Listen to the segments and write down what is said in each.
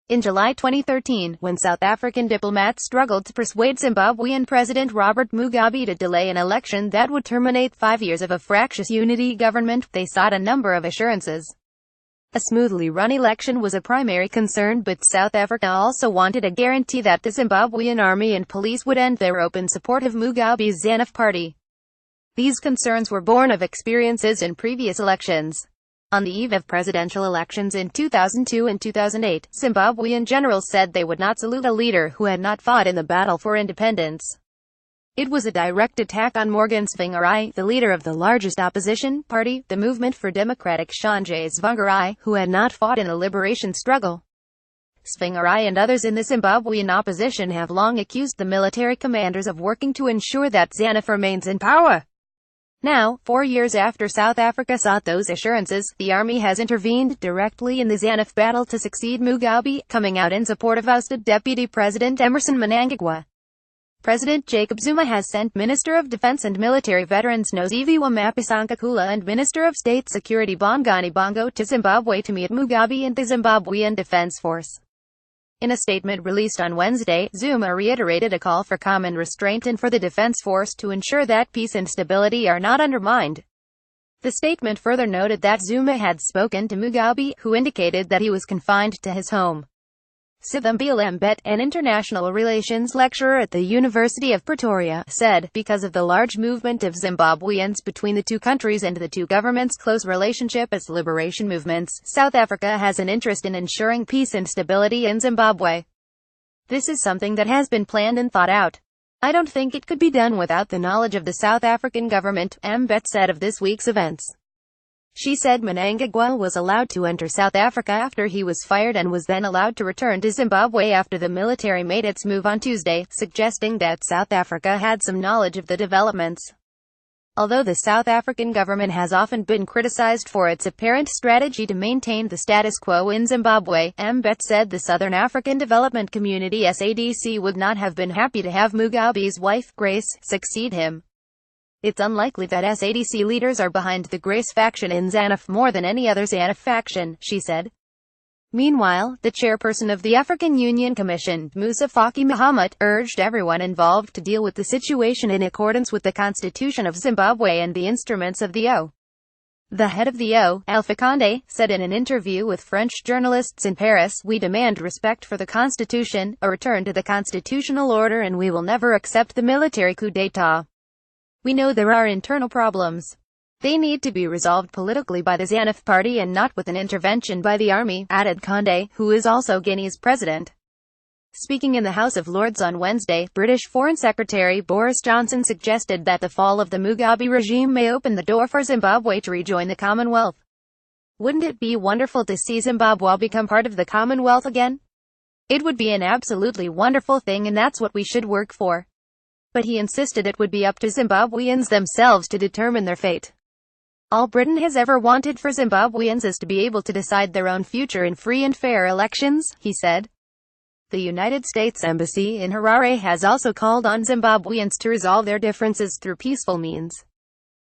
In July 2013, when South African diplomats struggled to persuade Zimbabwean President Robert Mugabe to delay an election that would terminate 5 years of a fractious unity government, they sought a number of assurances. A smoothly run election was a primary concern, but South Africa also wanted a guarantee that the Zimbabwean army and police would end their open support of Mugabe's ZaNuPF party. These concerns were born of experiences in previous elections. On the eve of presidential elections in 2002 and 2008, Zimbabwean generals said they would not salute a leader who had not fought in the battle for independence. It was a direct attack on Morgan Tsvangirai, the leader of the largest opposition party, the Movement for Democratic Change Tsvangirai, who had not fought in the liberation struggle. Tsvangirai and others in the Zimbabwean opposition have long accused the military commanders of working to ensure that ZaNuPF remains in power. Now, 4 years after South Africa sought those assurances, the army has intervened directly in the ZaNuPF battle to succeed Mugabe, coming out in support of ousted Deputy President Emmerson Mnangagwa. President Jacob Zuma has sent Minister of Defense and Military Veterans Nosiviwe Mapisa-Nqakula and Minister of State Security Bongani Bongo to Zimbabwe to meet Mugabe and the Zimbabwean Defense Force. In a statement released on Wednesday, Zuma reiterated a call for common restraint and for the Defense Force to ensure that peace and stability are not undermined. The statement further noted that Zuma had spoken to Mugabe, who indicated that he was confined to his home. Sithambile Mbete, an international relations lecturer at the University of Pretoria, said, because of the large movement of Zimbabweans between the two countries and the two governments' close relationship as liberation movements, South Africa has an interest in ensuring peace and stability in Zimbabwe. This is something that has been planned and thought out. I don't think it could be done without the knowledge of the South African government, Mbete said of this week's events. She said Mnangagwa was allowed to enter South Africa after he was fired and was then allowed to return to Zimbabwe after the military made its move on Tuesday, suggesting that South Africa had some knowledge of the developments. Although the South African government has often been criticized for its apparent strategy to maintain the status quo in Zimbabwe, Mbete said the Southern African Development Community SADC would not have been happy to have Mugabe's wife, Grace, succeed him. It's unlikely that SADC leaders are behind the Grace faction in ZaNuPF more than any other ZaNuPF faction, she said. Meanwhile, the chairperson of the African Union Commission, Musa Faki Mahamat, urged everyone involved to deal with the situation in accordance with the Constitution of Zimbabwe and the instruments of the O. The head of the O, Alpha Condé, said in an interview with French journalists in Paris, "We demand respect for the Constitution, a return to the constitutional order, and we will never accept the military coup d'état. We know there are internal problems. They need to be resolved politically by the ZaNuPF party and not with an intervention by the army," added Condé, who is also Guinea's president. Speaking in the House of Lords on Wednesday, British Foreign Secretary Boris Johnson suggested that the fall of the Mugabe regime may open the door for Zimbabwe to rejoin the Commonwealth. Wouldn't it be wonderful to see Zimbabwe become part of the Commonwealth again? It would be an absolutely wonderful thing, and that's what we should work for. But he insisted it would be up to Zimbabweans themselves to determine their fate. All Britain has ever wanted for Zimbabweans is to be able to decide their own future in free and fair elections, he said. The United States Embassy in Harare has also called on Zimbabweans to resolve their differences through peaceful means.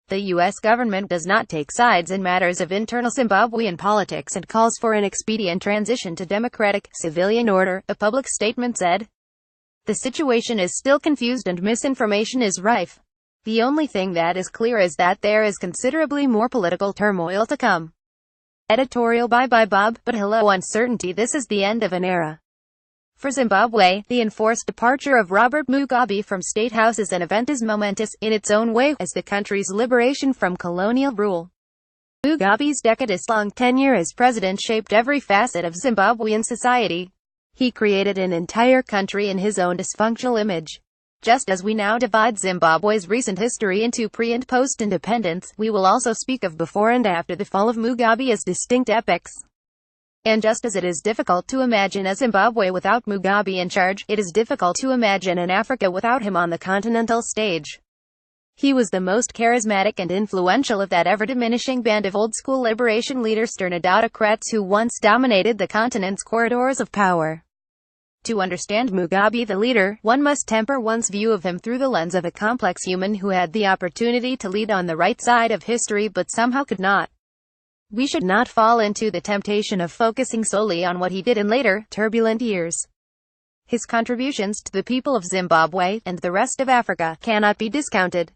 The U.S. government does not take sides in matters of internal Zimbabwean politics and calls for an expedient transition to democratic, civilian order, a public statement said. The situation is still confused and misinformation is rife. The only thing that is clear is that there is considerably more political turmoil to come. Editorial Bye Bye Bob, but hello uncertainty. This is the end of an era. For Zimbabwe, the enforced departure of Robert Mugabe from State House is an event as momentous, in its own way, as the country's liberation from colonial rule. Mugabe's decades-long tenure as president shaped every facet of Zimbabwean society. He created an entire country in his own dysfunctional image. Just as we now divide Zimbabwe's recent history into pre- and post-independence, we will also speak of before and after the fall of Mugabe as distinct epochs. And just as it is difficult to imagine a Zimbabwe without Mugabe in charge, it is difficult to imagine an Africa without him on the continental stage. He was the most charismatic and influential of that ever-diminishing band of old-school liberation leaders turned autocrats who once dominated the continent's corridors of power. To understand Mugabe the leader, one must temper one's view of him through the lens of a complex human who had the opportunity to lead on the right side of history but somehow could not. We should not fall into the temptation of focusing solely on what he did in later, turbulent years. His contributions to the people of Zimbabwe, and the rest of Africa, cannot be discounted.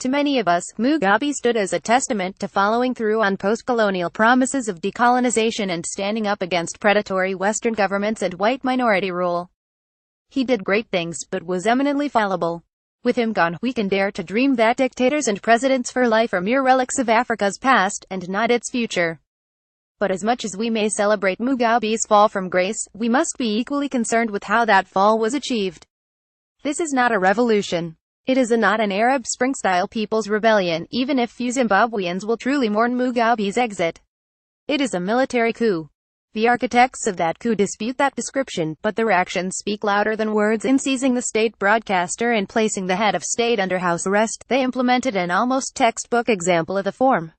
To many of us, Mugabe stood as a testament to following through on post-colonial promises of decolonization and standing up against predatory Western governments and white minority rule. He did great things, but was eminently fallible. With him gone, we can dare to dream that dictators and presidents for life are mere relics of Africa's past, and not its future. But as much as we may celebrate Mugabe's fall from grace, we must be equally concerned with how that fall was achieved. This is not a revolution. It is not an Arab Spring-style people's rebellion, even if few Zimbabweans will truly mourn Mugabe's exit. It is a military coup. The architects of that coup dispute that description, but their actions speak louder than words. In seizing the state broadcaster and placing the head of state under house arrest, they implemented an almost textbook example of the form.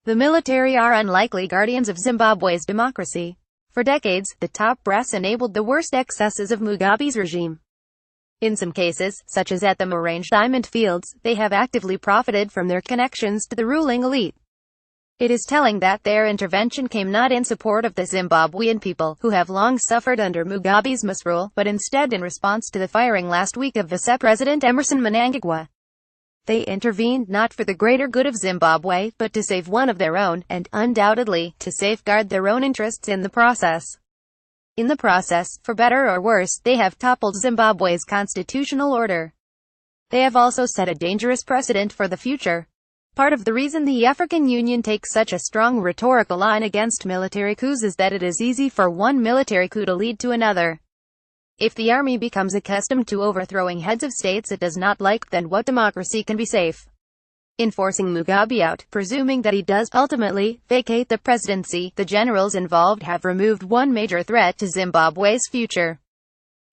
The military are unlikely guardians of Zimbabwe's democracy. For decades, the top brass enabled the worst excesses of Mugabe's regime. In some cases, such as at the Morange diamond fields, they have actively profited from their connections to the ruling elite. It is telling that their intervention came not in support of the Zimbabwean people, who have long suffered under Mugabe's misrule, but instead in response to the firing last week of Vice President Emmerson Mnangagwa. They intervened not for the greater good of Zimbabwe, but to save one of their own, and, undoubtedly, to safeguard their own interests in the process. In the process, for better or worse, they have toppled Zimbabwe's constitutional order. They have also set a dangerous precedent for the future. Part of the reason the African Union takes such a strong rhetorical line against military coups is that it is easy for one military coup to lead to another. If the army becomes accustomed to overthrowing heads of states it does not like, then what democracy can be safe? In forcing Mugabe out, presuming that he does ultimately vacate the presidency, the generals involved have removed one major threat to Zimbabwe's future.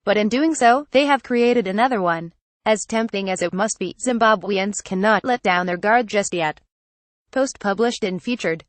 But in doing so, they have created another one. As tempting as it must be, Zimbabweans cannot let down their guard just yet. Post published and featured.